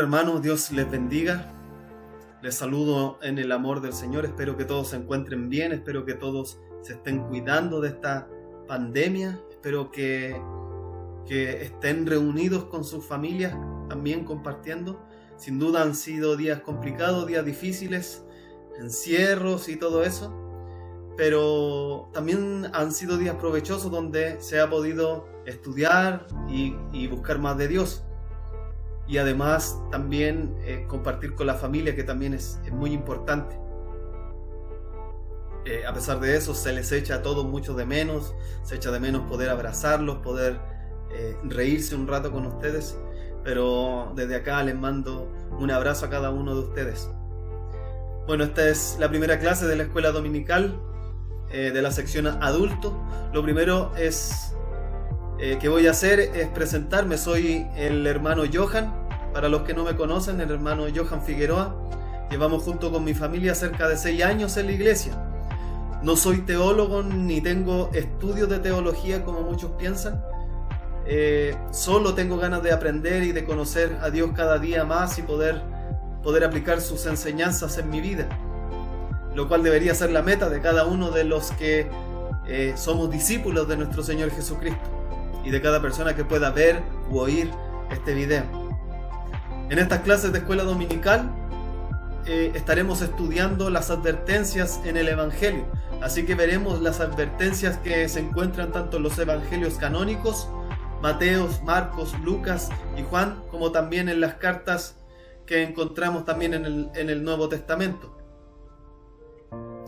hermanos, Dios les bendiga. Les saludo en el amor del Señor. Espero que todos se encuentren bien. Espero que todos se estén cuidando de esta pandemia. Espero que estén reunidos con sus familias, también compartiendo. Sin duda han sido días complicados, días difíciles, encierros y todo eso. Pero también han sido días provechosos donde se ha podido estudiar y buscar más de Dios. Y además también compartir con la familia, que también es muy importante. A pesar de eso, se les echa a todos mucho de menos. Se echa de menos poder abrazarlos, poder reírse un rato con ustedes. Pero desde acá les mando un abrazo a cada uno de ustedes. Bueno, esta es la primera clase de la escuela dominical de la sección adulto. Lo primero que voy a hacer es presentarme. Soy el hermano Johan. Para los que no me conocen, el hermano Johan Figueroa. Llevamos junto con mi familia cerca de 6 años en la iglesia. No soy teólogo ni tengo estudios de teología como muchos piensan. Solo tengo ganas de aprender y de conocer a Dios cada día más y poder aplicar sus enseñanzas en mi vida, lo cual debería ser la meta de cada uno de los que somos discípulos de nuestro Señor Jesucristo y de cada persona que pueda ver u oír este video. En estas clases de escuela dominical estaremos estudiando las advertencias en el Evangelio, así que veremos las advertencias que se encuentran tanto en los evangelios canónicos, Mateo, Marcos, Lucas y Juan, como también en las cartas que encontramos también en el Nuevo Testamento.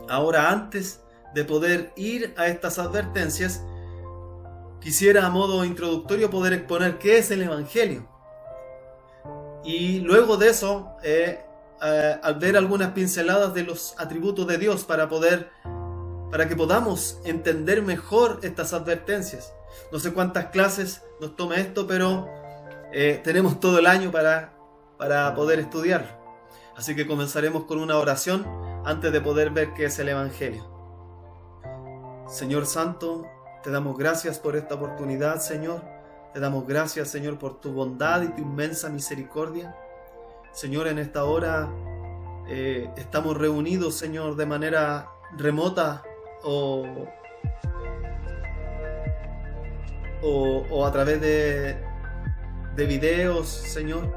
Ahora, antes de poder ir a estas advertencias, quisiera a modo introductorio poder exponer qué es el Evangelio. Y luego de eso, al ver algunas pinceladas de los atributos de Dios para que podamos entender mejor estas advertencias. No sé cuántas clases nos tome esto, pero tenemos todo el año para poder estudiarlo. Así que comenzaremos con una oración antes de poder ver qué es el Evangelio. Señor Santo, te damos gracias por esta oportunidad, Señor. Te damos gracias, Señor, por tu bondad y tu inmensa misericordia. Señor, en esta hora estamos reunidos, Señor, de manera remota o a través de videos, Señor,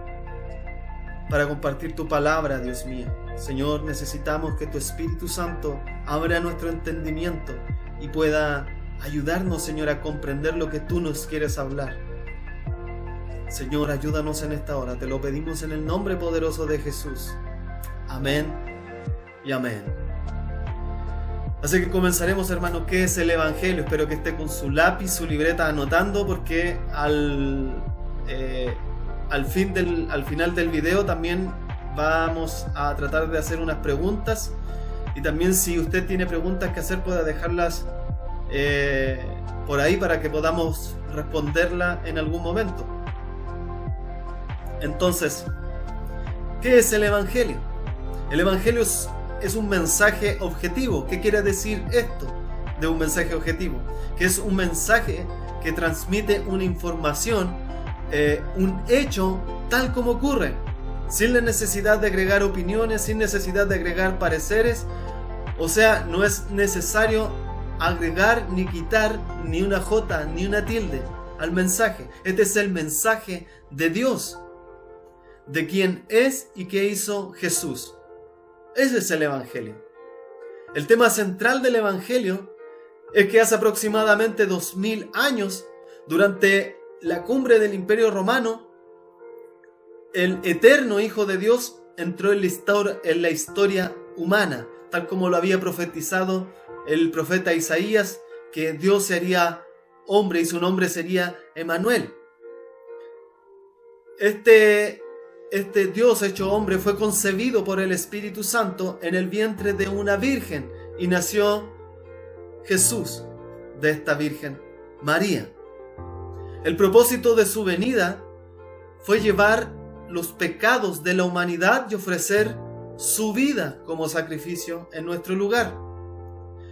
para compartir tu palabra, Dios mío. Señor, necesitamos que tu Espíritu Santo abra nuestro entendimiento y pueda ayudarnos, Señor, a comprender lo que tú nos quieres hablar. Señor, ayúdanos en esta hora. Te lo pedimos en el nombre poderoso de Jesús. Amén y amén. Así que comenzaremos, hermano. ¿Qué es el Evangelio? Espero que esté con su lápiz, su libreta anotando, porque al final del video también vamos a tratar de hacer unas preguntas. Y también, si usted tiene preguntas que hacer, pueda dejarlas por ahí para que podamos responderla en algún momento. Entonces, ¿qué es el Evangelio? El Evangelio es un mensaje objetivo. ¿Qué quiere decir esto de un mensaje objetivo? Que es un mensaje que transmite una información, un hecho tal como ocurre, sin la necesidad de agregar opiniones, sin necesidad de agregar pareceres. O sea, no es necesario agregar ni quitar ni una jota ni una tilde al mensaje. Este es el mensaje de Dios, de quién es y qué hizo Jesús. Ese es el Evangelio. El tema central del Evangelio es que hace aproximadamente 2000 años, durante la cumbre del Imperio Romano, el eterno Hijo de Dios entró en la historia humana, tal como lo había profetizado el profeta Isaías, que Dios sería hombre y su nombre sería Emmanuel. Este Dios hecho hombre fue concebido por el Espíritu Santo en el vientre de una virgen y nació Jesús de esta virgen, María. El propósito de su venida fue llevar los pecados de la humanidad y ofrecer su vida como sacrificio en nuestro lugar.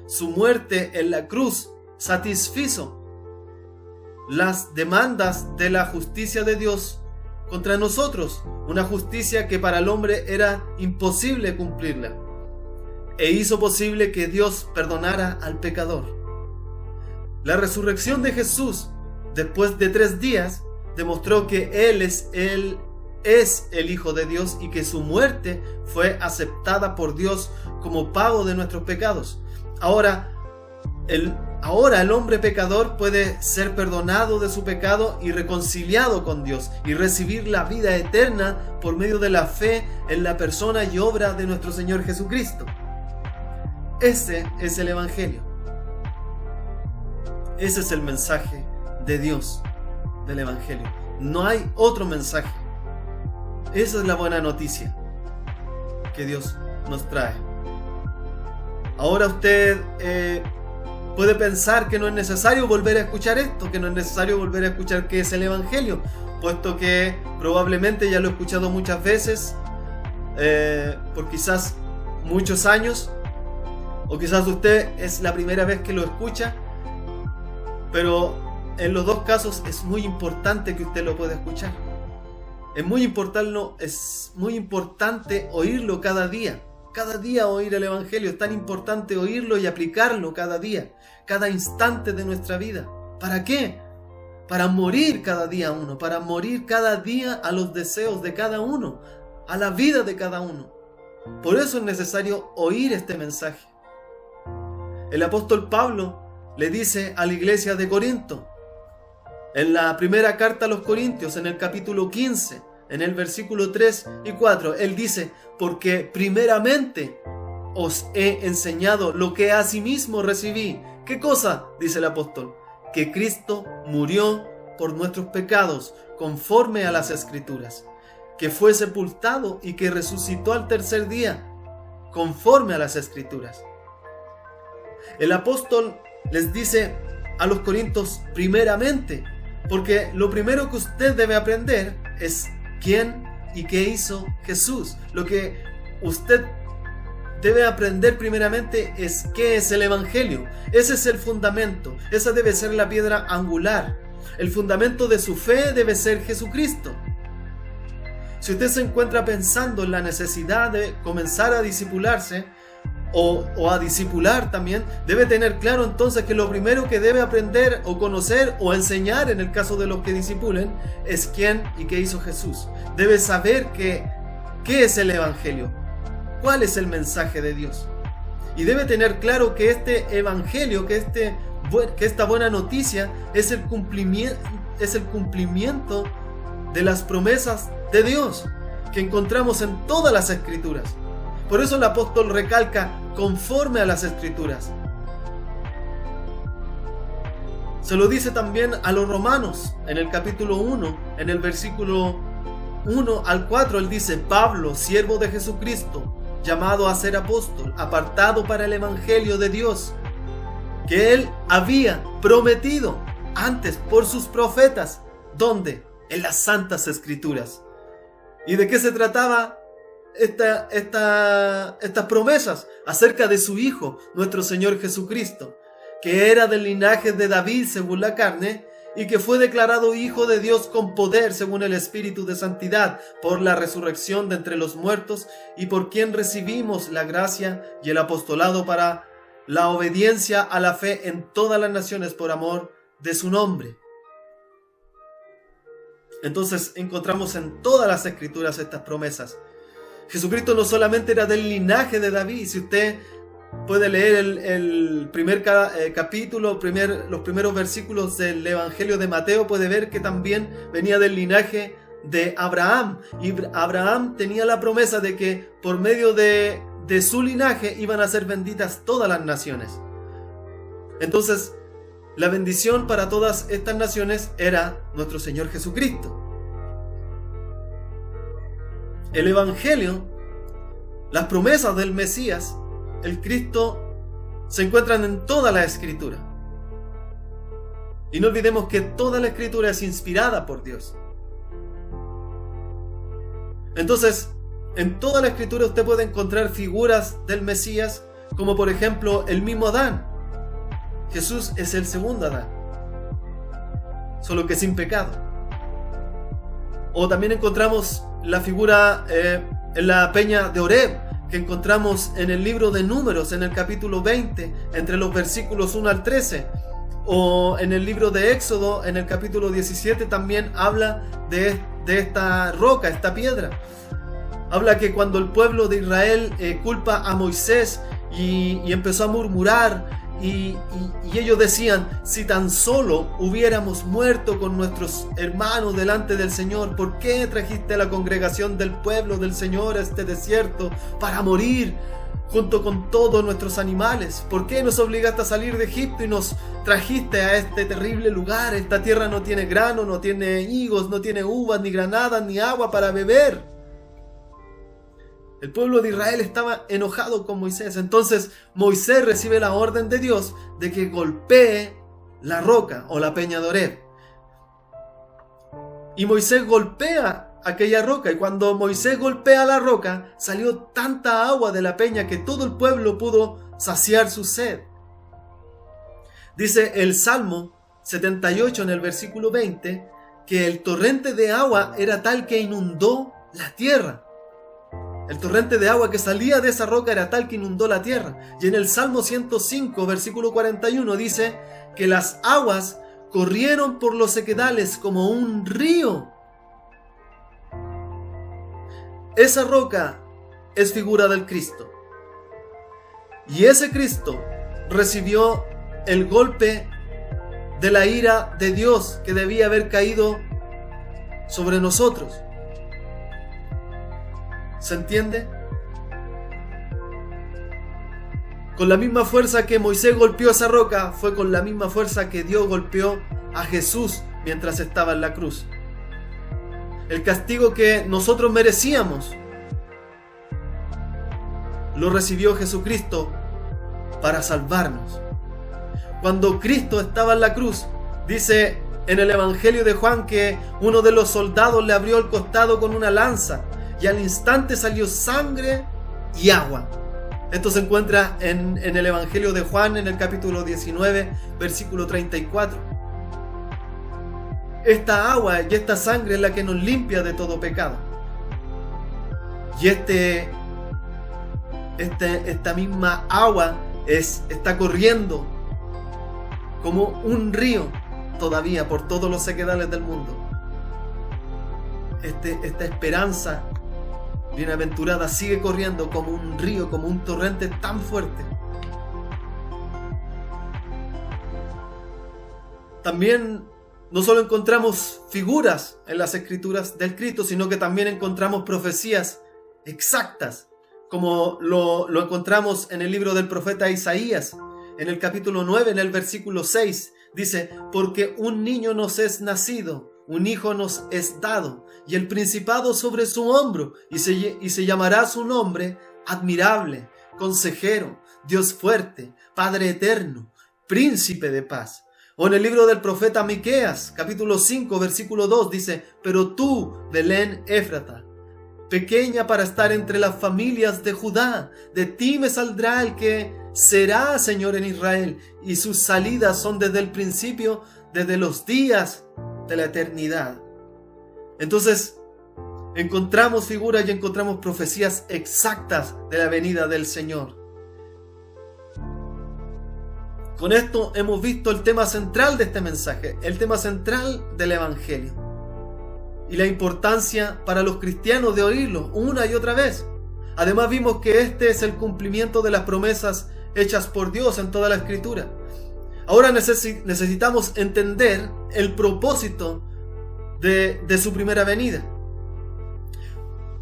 Su muerte en la cruz satisfizo las demandas de la justicia de Dios contra nosotros, una justicia que para el hombre era imposible cumplirla, e hizo posible que Dios perdonara al pecador. La resurrección de Jesús, después de 3 días, demostró que Él es el Hijo de Dios y que su muerte fue aceptada por Dios como pago de nuestros pecados. Ahora el hombre pecador puede ser perdonado de su pecado y reconciliado con Dios y recibir la vida eterna por medio de la fe en la persona y obra de nuestro Señor Jesucristo. Ese es el Evangelio. Ese es el mensaje de Dios, del Evangelio. No hay otro mensaje. Esa es la buena noticia que Dios nos trae. Ahora usted puede pensar que no es necesario volver a escuchar esto, que no es necesario volver a escuchar qué es el Evangelio, puesto que probablemente ya lo he escuchado muchas veces, por quizás muchos años, o quizás usted es la primera vez que lo escucha, pero en los dos casos es muy importante que usted lo pueda escuchar. Es muy importante oírlo cada día. Cada día oír el Evangelio. Es tan importante oírlo y aplicarlo cada día, cada instante de nuestra vida. ¿Para qué? Para morir cada día a uno, para morir cada día a los deseos de cada uno, a la vida de cada uno. Por eso es necesario oír este mensaje. El apóstol Pablo le dice a la iglesia de Corinto, en la primera carta a los Corintios, en el capítulo 15, en el versículo 3 y 4, él dice: porque primeramente os he enseñado lo que asimismo recibí. ¿Qué cosa? Dice el apóstol: que Cristo murió por nuestros pecados, conforme a las Escrituras, que fue sepultado y que resucitó al tercer día, conforme a las Escrituras. El apóstol les dice a los corintios primeramente, porque lo primero que usted debe aprender es quién y qué hizo Jesús. Lo que usted debe aprender primeramente es qué es el Evangelio. Ese es el fundamento, esa debe ser la piedra angular. El fundamento de su fe debe ser Jesucristo. Si usted se encuentra pensando en la necesidad de comenzar a discipularse o a discipular también, debe tener claro entonces que lo primero que debe aprender o conocer o enseñar, en el caso de los que discipulen, es quién y qué hizo Jesús. Debe saber qué es el Evangelio, cuál es el mensaje de Dios. Y debe tener claro que este Evangelio, que esta buena noticia es el cumplimiento de las promesas de Dios que encontramos en todas las Escrituras. Por eso el apóstol recalca: conforme a las Escrituras. Se lo dice también a los romanos en el capítulo 1, en el versículo 1 al 4, él dice: Pablo, siervo de Jesucristo, llamado a ser apóstol, apartado para el Evangelio de Dios, que él había prometido antes por sus profetas. ¿Dónde? En las Santas Escrituras. ¿Y de qué se trataba estas promesas? Acerca de su Hijo, nuestro Señor Jesucristo, que era del linaje de David según la carne, y que fue declarado Hijo de Dios con poder según el Espíritu de Santidad, por la resurrección de entre los muertos, y por quien recibimos la gracia y el apostolado para la obediencia a la fe en todas las naciones por amor de su nombre. Entonces encontramos en todas las Escrituras estas promesas. Jesucristo no solamente era del linaje de David. Si usted puede leer el primer capítulo, los primeros versículos del Evangelio de Mateo, puede ver que también venía del linaje de Abraham. Y Abraham tenía la promesa de que por medio de su linaje iban a ser benditas todas las naciones. Entonces, la bendición para todas estas naciones era nuestro Señor Jesucristo. El Evangelio, las promesas del Mesías, el Cristo, se encuentran en toda la Escritura. Y no olvidemos que toda la Escritura es inspirada por Dios. Entonces, en toda la Escritura usted puede encontrar figuras del Mesías, como por ejemplo el mismo Adán. Jesús es el segundo Adán, solo que sin pecado. O también encontramos la figura en la peña de Oreb, que encontramos en el libro de Números, en el capítulo 20, entre los versículos 1 al 13. O en el libro de Éxodo, en el capítulo 17, también habla de esta roca, esta piedra. Habla que cuando el pueblo de Israel culpa a Moisés y empezó a murmurar, y ellos decían: si tan solo hubiéramos muerto con nuestros hermanos delante del Señor, ¿por qué trajiste a la congregación del pueblo del Señor a este desierto para morir junto con todos nuestros animales? ¿Por qué nos obligaste a salir de Egipto y nos trajiste a este terrible lugar? Esta tierra no tiene grano, no tiene higos, no tiene uvas, ni granadas, ni agua para beber. El pueblo de Israel estaba enojado con Moisés. Entonces Moisés recibe la orden de Dios de que golpee la roca o la peña de Oreb. Y Moisés golpea aquella roca. Y cuando Moisés golpea la roca, salió tanta agua de la peña que todo el pueblo pudo saciar su sed. Dice el Salmo 78 en el versículo 20 que el torrente de agua era tal que inundó la tierra. El torrente de agua que salía de esa roca era tal que inundó la tierra. Y en el Salmo 105, versículo 41, dice que las aguas corrieron por los sequedales como un río. Esa roca es figura del Cristo. Y ese Cristo recibió el golpe de la ira de Dios que debía haber caído sobre nosotros. ¿Se entiende? Con la misma fuerza que Moisés golpeó esa roca, fue con la misma fuerza que Dios golpeó a Jesús mientras estaba en la cruz. El castigo que nosotros merecíamos lo recibió Jesucristo para salvarnos. Cuando Cristo estaba en la cruz, dice en el Evangelio de Juan que uno de los soldados le abrió el costado con una lanza y al instante salió sangre y agua. Esto se encuentra en el Evangelio de Juan, en el capítulo 19, versículo 34. Esta agua y esta sangre es la que nos limpia de todo pecado. Y esta misma agua está corriendo como un río todavía por todos los sequedales del mundo. Esta esperanza bienaventurada sigue corriendo como un río, como un torrente tan fuerte. También no solo encontramos figuras en las escrituras del Cristo, sino que también encontramos profecías exactas, como lo encontramos en el libro del profeta Isaías, en el capítulo 9, en el versículo 6, dice: porque un niño nos es nacido, un hijo nos es dado, y el principado sobre su hombro, y se llamará su nombre Admirable, Consejero, Dios fuerte, Padre eterno, Príncipe de paz. O en el libro del profeta Miqueas, capítulo 5, versículo 2, dice: pero tú, Belén Éfrata, pequeña para estar entre las familias de Judá, de ti me saldrá el que será Señor en Israel, y sus salidas son desde el principio, desde los días de la eternidad. Entonces encontramos figuras y encontramos profecías exactas de la venida del Señor. Con esto hemos visto el tema central de este mensaje, el tema central del Evangelio, y la importancia para los cristianos de oírlo una y otra vez. Además vimos que este es el cumplimiento de las promesas hechas por Dios en toda la Escritura. Ahora necesitamos entender el propósito de su primera venida.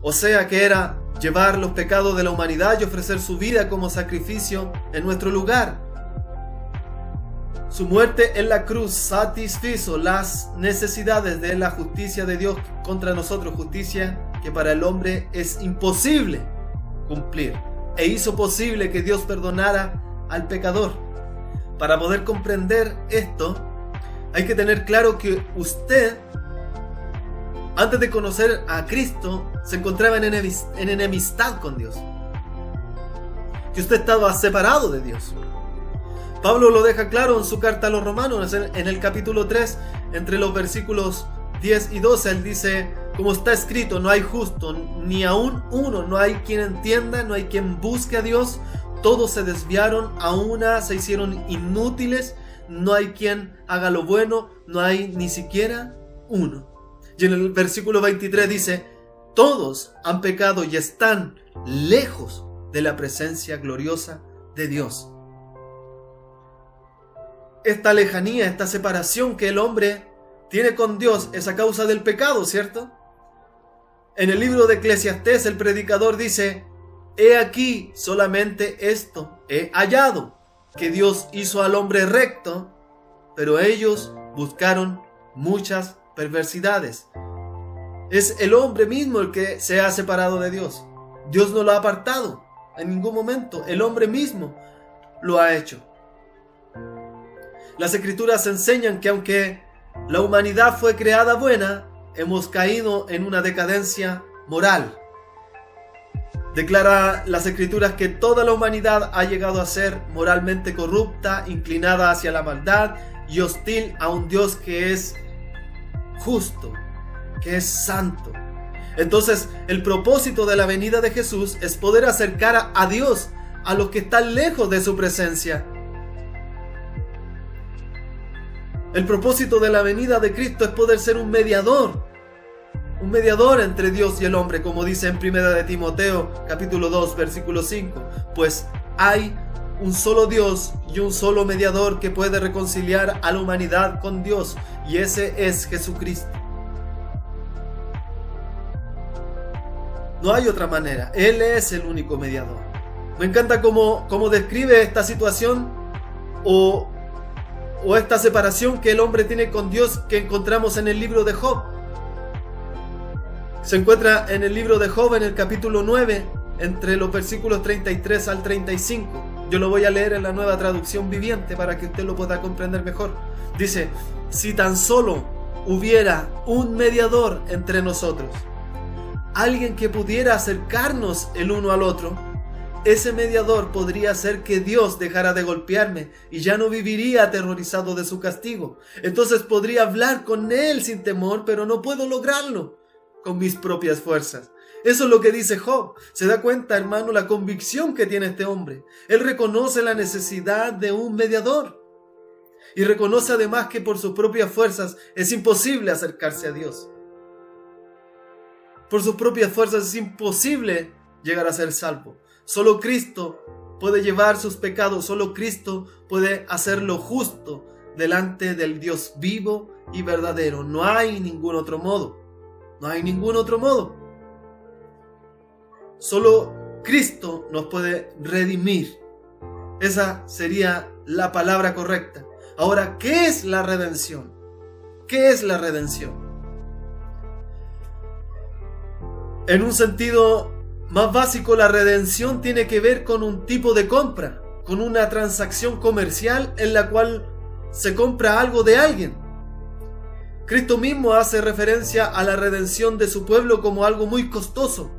O sea que era llevar los pecados de la humanidad y ofrecer su vida como sacrificio en nuestro lugar. Su muerte en la cruz satisfizo las necesidades de la justicia de Dios contra nosotros, justicia que para el hombre es imposible cumplir, e hizo posible que Dios perdonara al pecador. Para poder comprender esto, hay que tener claro que usted, antes de conocer a Cristo, se encontraba en enemistad con Dios, que usted estaba separado de Dios. Pablo lo deja claro en su carta a los Romanos, en el capítulo 3, entre los versículos 10 y 12, él dice: Como está escrito, no hay justo, ni aún uno, no hay quien entienda, no hay quien busque a Dios. Todos se desviaron, a una se hicieron inútiles, no hay quien haga lo bueno, no hay ni siquiera uno. Y en el versículo 23 dice, todos han pecado y están lejos de la presencia gloriosa de Dios. Esta lejanía, esta separación que el hombre tiene con Dios es a causa del pecado, ¿cierto? En el libro de Eclesiastés el predicador dice, he aquí solamente esto he hallado, que Dios hizo al hombre recto, pero ellos buscaron muchas perversidades. Es el hombre mismo el que se ha separado de Dios. Dios no lo ha apartado en ningún momento. El hombre mismo lo ha hecho. Las escrituras enseñan que aunque la humanidad fue creada buena, hemos caído en una decadencia moral. Declara las escrituras que toda la humanidad ha llegado a ser moralmente corrupta, inclinada hacia la maldad y hostil a un Dios que es justo, que es santo. Entonces, el propósito de la venida de Jesús es poder acercar a Dios a los que están lejos de su presencia. El propósito de la venida de Cristo es poder ser un mediador entre Dios y el hombre, como dice en 1 de Timoteo, capítulo 2, versículo 5. Pues hay un solo Dios y un solo mediador que puede reconciliar a la humanidad con Dios, y ese es Jesucristo. No hay otra manera, Él es el único mediador. Me encanta cómo describe esta situación o esta separación que el hombre tiene con Dios, que encontramos en el libro de Job. Se encuentra en el libro de Job, en el capítulo 9, entre los versículos 33 al 35. Yo lo voy a leer en la Nueva Traducción Viviente para que usted lo pueda comprender mejor. Dice, si tan solo hubiera un mediador entre nosotros, alguien que pudiera acercarnos el uno al otro, ese mediador podría hacer que Dios dejara de golpearme y ya no viviría aterrorizado de su castigo. Entonces podría hablar con Él sin temor, pero no puedo lograrlo con mis propias fuerzas. Eso es lo que dice Job. Se da cuenta, hermano, la convicción que tiene este hombre. Él reconoce la necesidad de un mediador y reconoce además que por sus propias fuerzas es imposible acercarse a Dios. Por sus propias fuerzas es imposible llegar a ser salvo. Solo Cristo puede llevar sus pecados, solo Cristo puede hacerlo justo delante del Dios vivo y verdadero. No hay ningún otro modo. No hay ningún otro modo. Solo Cristo nos puede redimir. Esa sería la palabra correcta. Ahora, ¿qué es la redención? ¿Qué es la redención? En un sentido más básico, la redención tiene que ver con un tipo de compra, con una transacción comercial en la cual se compra algo de alguien. Cristo mismo hace referencia a la redención de su pueblo como algo muy costoso,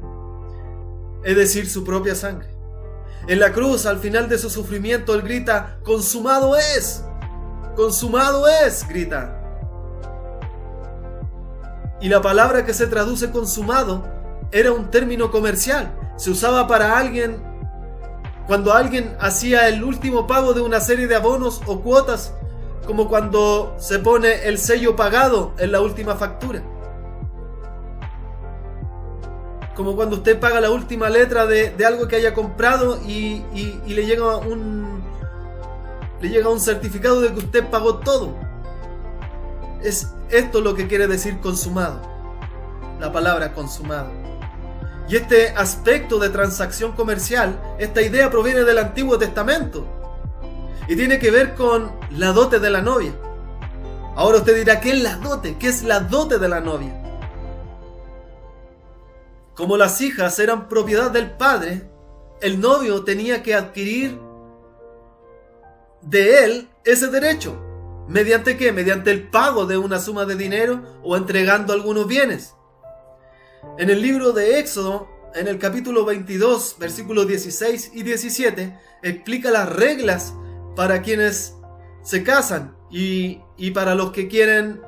es decir, su propia sangre. En la cruz, al final de su sufrimiento, Él grita, ¡consumado es! ¡Consumado es!, grita. Y la palabra que se traduce consumado era un término comercial. Se usaba para alguien, cuando alguien hacía el último pago de una serie de abonos o cuotas, como cuando se pone el sello pagado en la última factura. Como cuando usted paga la última letra de algo que haya comprado y le llega un certificado de que usted pagó todo. Es esto lo que quiere decir consumado. La palabra consumado. Y este aspecto de transacción comercial, esta idea proviene del Antiguo Testamento y tiene que ver con la dote de la novia. Ahora usted dirá, ¿qué es la dote? ¿Qué es la dote de la novia? Como las hijas eran propiedad del padre, el novio tenía que adquirir de él ese derecho. ¿Mediante qué? Mediante el pago de una suma de dinero o entregando algunos bienes. En el libro de Éxodo, en el capítulo 22, versículos 16 y 17, explica las reglas para quienes se casan y para los que quieren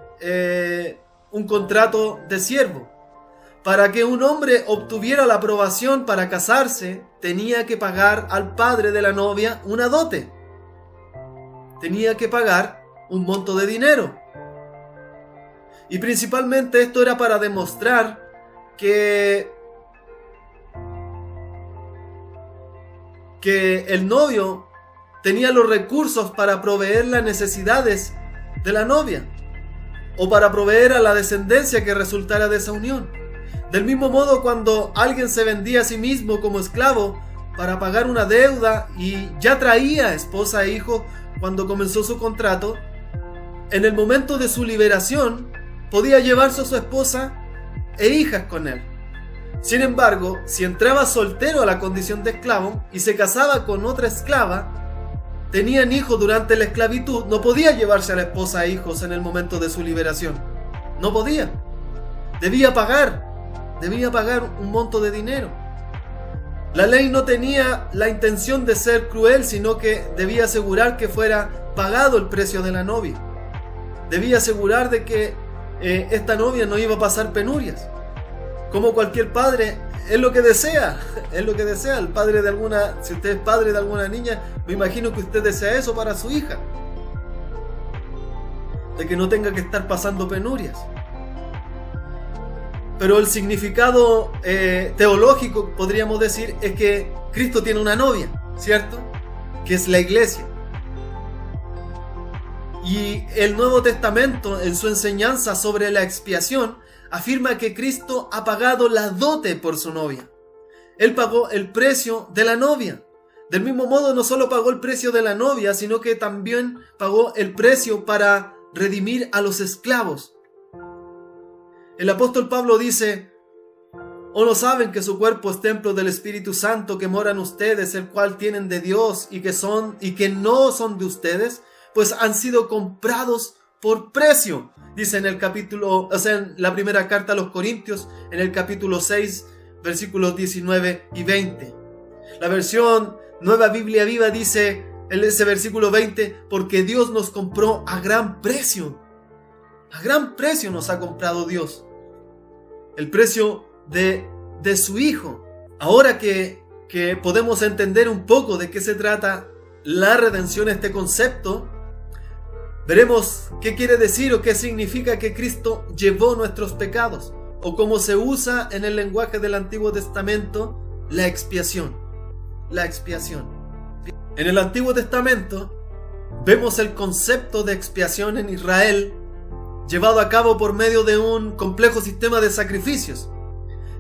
un contrato de siervo. para que un hombre obtuviera la aprobación para casarse, tenía que pagar al padre de la novia una dote. Tenía que pagar un monto de dinero. Y principalmente esto era para demostrar que el novio tenía los recursos para proveer las necesidades de la novia o para proveer a la descendencia que resultara de esa unión. Del mismo modo, cuando alguien se vendía a sí mismo como esclavo para pagar una deuda y ya traía esposa e hijo cuando comenzó su contrato, en el momento de su liberación podía llevarse a su esposa e hijas con él. Sin embargo, si entraba soltero a la condición de esclavo y se casaba con otra esclava, tenían hijos durante la esclavitud, no podía llevarse a la esposa e hijos en el momento de su liberación. No podía. Debía pagar un monto de dinero. La ley no tenía la intención de ser cruel, sino que debía asegurar que fuera pagado el precio de la novia. Debía asegurar de que esta novia no iba a pasar penurias. Como cualquier padre, es lo que desea. El padre de alguna, si usted es padre de alguna niña, me imagino que usted desea eso para su hija. De que no tenga que estar pasando penurias. Pero el significado teológico, podríamos decir, es que Cristo tiene una novia, ¿cierto? Que es la iglesia. Y el Nuevo Testamento, en su enseñanza sobre la expiación, afirma que Cristo ha pagado la dote por su novia. Él pagó el precio de la novia. Del mismo modo, no solo pagó el precio de la novia, sino que también pagó el precio para redimir a los esclavos. El apóstol Pablo dice: ¿o no saben que su cuerpo es templo del Espíritu Santo que mora en ustedes, el cual tienen de Dios y que no son de ustedes? Pues han sido comprados por precio. Dice en el capítulo, en la primera carta a los Corintios, en el capítulo 6, versículos 19 y 20. La versión Nueva Biblia Viva dice en ese versículo 20: porque Dios nos compró a gran precio. A gran precio nos ha comprado Dios. El precio de su Hijo. Ahora que podemos entender un poco de qué se trata la redención, este concepto, veremos qué quiere decir o qué significa que Cristo llevó nuestros pecados, o cómo se usa en el lenguaje del Antiguo Testamento la expiación. La expiación. En el Antiguo Testamento vemos el concepto de expiación en Israel llevado a cabo por medio de un complejo sistema de sacrificios.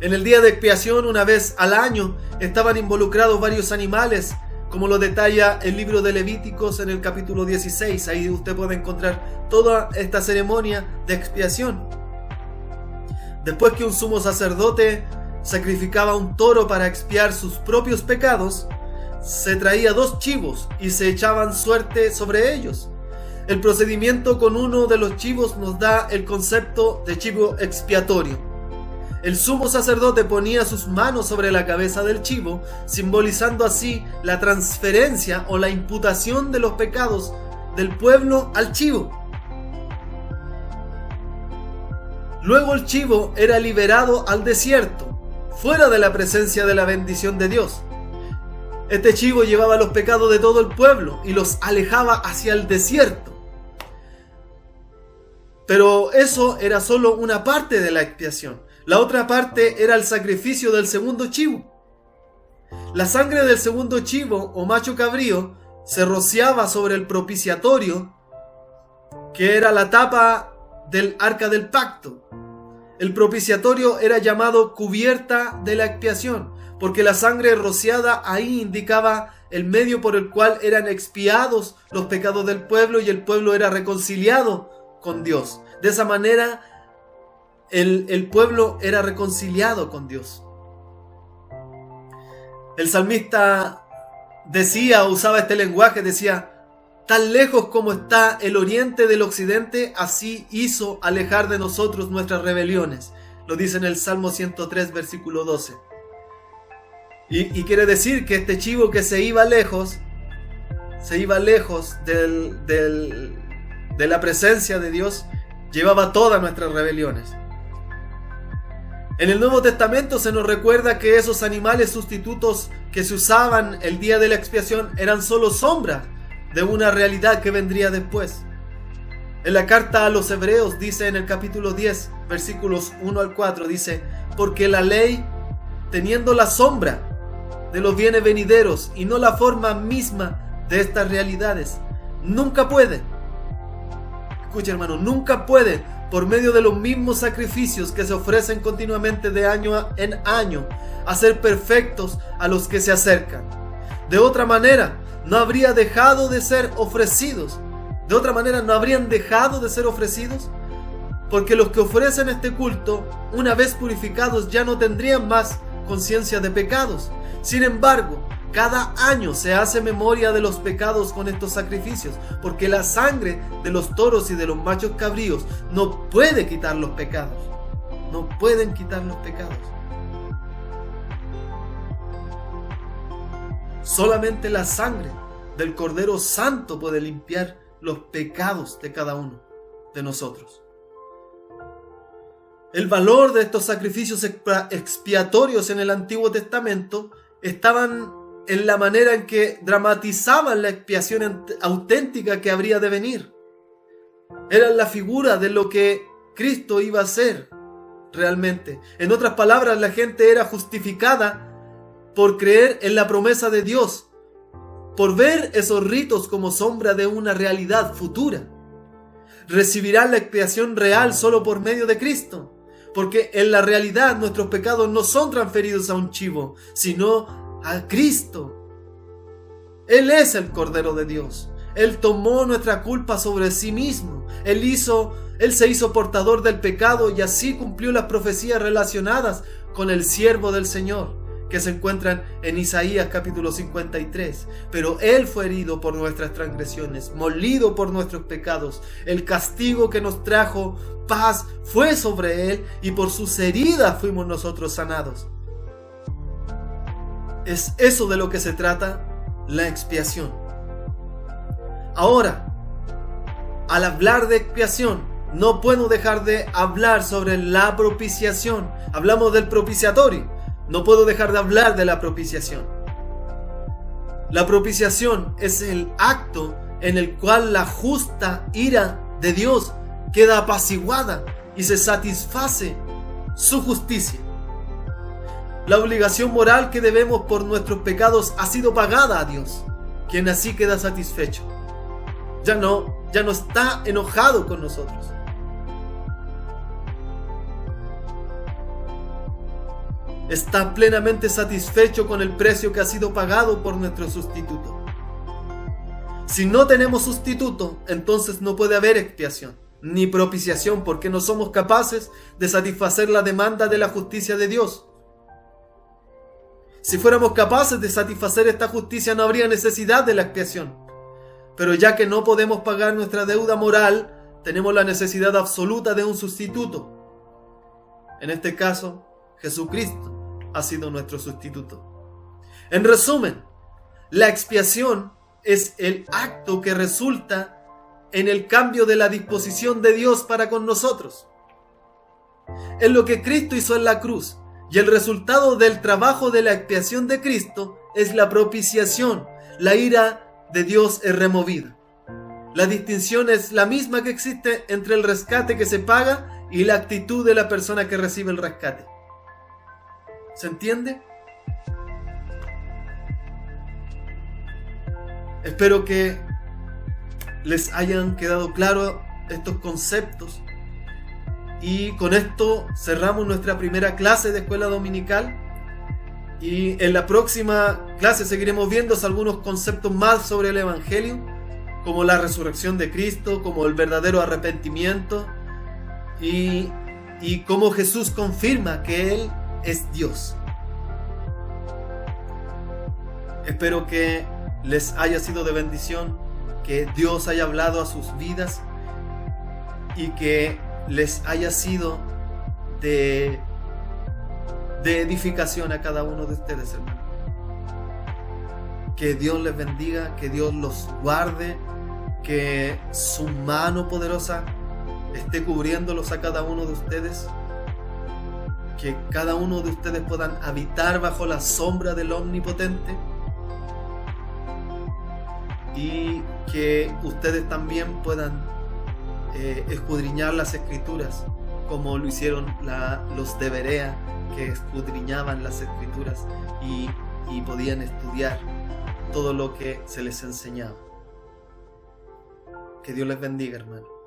En el día de expiación, una vez al año, estaban involucrados varios animales, como lo detalla el libro de Levíticos en el capítulo 16. Ahí usted puede encontrar toda esta ceremonia de expiación. Después que un sumo sacerdote sacrificaba un toro para expiar sus propios pecados, se traía 2 chivos y se echaban suerte sobre ellos. El procedimiento con uno de los chivos nos da el concepto de chivo expiatorio. El sumo sacerdote ponía sus manos sobre la cabeza del chivo, simbolizando así la transferencia o la imputación de los pecados del pueblo al chivo. Luego el chivo era liberado al desierto, fuera de la presencia de la bendición de Dios. Este chivo llevaba los pecados de todo el pueblo y los alejaba hacia el desierto. Pero eso era solo una parte de la expiación. La otra parte era el sacrificio del segundo chivo. La sangre del segundo chivo o macho cabrío se rociaba sobre el propiciatorio, que era la tapa del arca del pacto. El propiciatorio era llamado cubierta de la expiación, porque la sangre rociada ahí indicaba el medio por el cual eran expiados los pecados del pueblo y el pueblo era reconciliado con Dios. De esa manera el pueblo era reconciliado con Dios. El salmista usaba este lenguaje, decía: tan lejos como está el oriente del occidente, así hizo alejar de nosotros nuestras rebeliones. Lo dice en el Salmo 103, versículo 12. Y quiere decir que este chivo que se iba lejos de la presencia de Dios, llevaba todas nuestras rebeliones. En el Nuevo Testamento se nos recuerda que esos animales sustitutos que se usaban el día de la expiación eran solo sombras de una realidad que vendría después. En la carta a los Hebreos dice en el capítulo 10, versículos 1 al 4, dice: porque la ley, teniendo la sombra de los bienes venideros y no la forma misma de estas realidades, nunca puede, escucha hermano, nunca puede, por medio de los mismos sacrificios que se ofrecen continuamente de año en año, hacer perfectos a los que se acercan. De otra manera, no habrían dejado de ser ofrecidos. Porque los que ofrecen este culto, una vez purificados, ya no tendrían más conciencia de pecados. Sin embargo, cada año se hace memoria de los pecados con estos sacrificios, porque la sangre de los toros y de los machos cabríos no puede quitar los pecados. No pueden quitar los pecados. Solamente la sangre del Cordero Santo puede limpiar los pecados de cada uno de nosotros. El valor de estos sacrificios expiatorios en el Antiguo Testamento estaban en la manera en que dramatizaban la expiación auténtica que habría de venir. Eran la figura de lo que Cristo iba a hacer realmente. En otras palabras, la gente era justificada por creer en la promesa de Dios, por ver esos ritos como sombra de una realidad futura. Recibirán la expiación real solo por medio de Cristo, porque en la realidad nuestros pecados no son transferidos a un chivo, sino a Cristo. Él es el Cordero de Dios. Él tomó nuestra culpa sobre sí mismo. Él se hizo portador del pecado y así cumplió las profecías relacionadas con el siervo del Señor, que se encuentran en Isaías capítulo 53. Pero Él fue herido por nuestras transgresiones, molido por nuestros pecados. El castigo que nos trajo paz fue sobre Él, y por sus heridas fuimos nosotros sanados. Es eso de lo que se trata la expiación. Ahora, al hablar de expiación, no puedo dejar de hablar sobre la propiciación. Hablamos del propiciatorio. No puedo dejar de hablar de la propiciación. La propiciación es el acto en el cual la justa ira de Dios queda apaciguada y se satisface su justicia. La obligación moral que debemos por nuestros pecados ha sido pagada a Dios, quien así queda satisfecho. Ya no está enojado con nosotros. Está plenamente satisfecho con el precio que ha sido pagado por nuestro sustituto. Si no tenemos sustituto, entonces no puede haber expiación ni propiciación, porque no somos capaces de satisfacer la demanda de la justicia de Dios. Si fuéramos capaces de satisfacer esta justicia, no habría necesidad de la expiación. Pero ya que no podemos pagar nuestra deuda moral, tenemos la necesidad absoluta de un sustituto. En este caso, Jesucristo ha sido nuestro sustituto. En resumen, la expiación es el acto que resulta en el cambio de la disposición de Dios para con nosotros. Es lo que Cristo hizo en la cruz, y el resultado del trabajo de la expiación de Cristo es la propiciación. La ira de Dios es removida. La distinción es la misma que existe entre el rescate que se paga y la actitud de la persona que recibe el rescate. ¿Se entiende? Espero que les hayan quedado claros estos conceptos. Y con esto cerramos nuestra primera clase de escuela dominical. Y en la próxima clase seguiremos viendo algunos conceptos más sobre el Evangelio, como la resurrección de Cristo, como el verdadero arrepentimiento y cómo Jesús confirma que Él es Dios. Espero que les haya sido de bendición, que Dios haya hablado a sus vidas y que les haya sido de edificación a cada uno de ustedes, hermanos. Que Dios les bendiga, que Dios los guarde, que su mano poderosa esté cubriéndolos a cada uno de ustedes, que cada uno de ustedes puedan habitar bajo la sombra del Omnipotente, y que ustedes también puedan escudriñar las Escrituras como lo hicieron los de Berea, que escudriñaban las Escrituras y podían estudiar todo lo que se les enseñaba. Que Dios les bendiga, hermano.